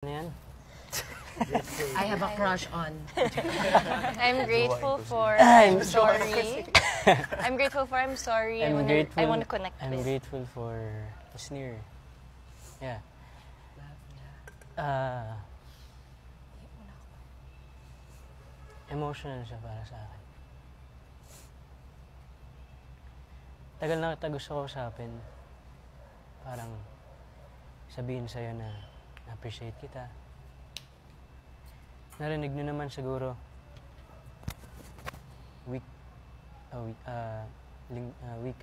Ano yan? I have a crush on. I'm grateful for I'm I'm sorry. I'm grateful for I'm sorry. I'm grateful. I want to connect I'm with. grateful for Sneer. Yeah. Emotional siya para sa akin. Tagal na kita gusto ko kausapin. Parang sabihin sa'yo na appreciate kita. Narinig nyo naman siguro week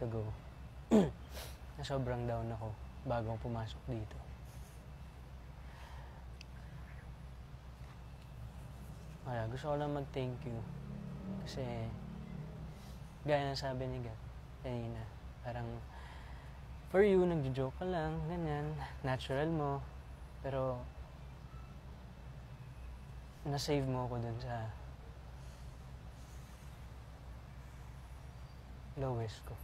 ago na sobrang down ako bago ako pumasok dito. Kaya gusto ko lang mag-thank you kasi gaya ng sabi ni Gat kanina, parang for you, nagjo-joke ka lang, ganyan, natural mo, pero na-save mo ako dun sa lowest ko.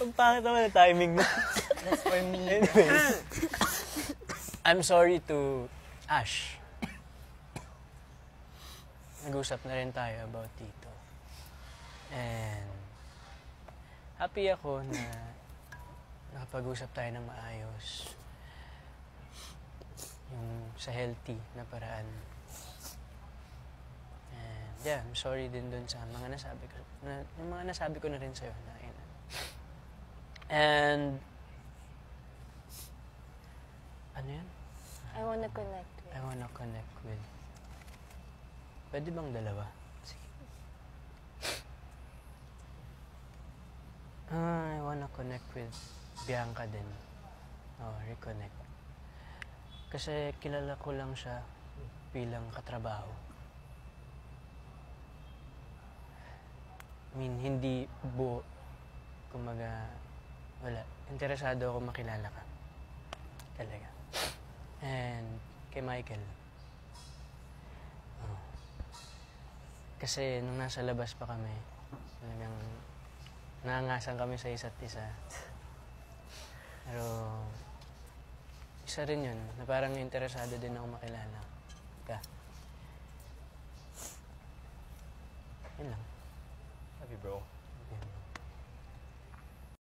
Ang pangit naman ang timing na. That's for me. Anyways, I'm sorry to Ash. Nag-usap na rin tayo about dito. And happy ako na nakapag-usap tayo ng maayos. Yung sa healthy na paraan. And yeah, I'm sorry din dun sa mga nasabi ko. Yung mga nasabi ko na rin sa'yo na yun. And ano yan? I want to connect with. I wanna connect with. Pwede bang dalawa? Sige. I wanna connect with Bianca din. Reconnect. Kasi kilala ko lang siya bilang katrabaho. I mean, hindi buo. Kumaga, wala. Interesado ako makilala ka. Talaga. And kay Michael. Kasi nung nasa labas pa kami, talagang nangangasan kami sa isa't isa. Pero isa rin yun, na parang interesado din ako makilala ka. Yun lang. Love you, bro.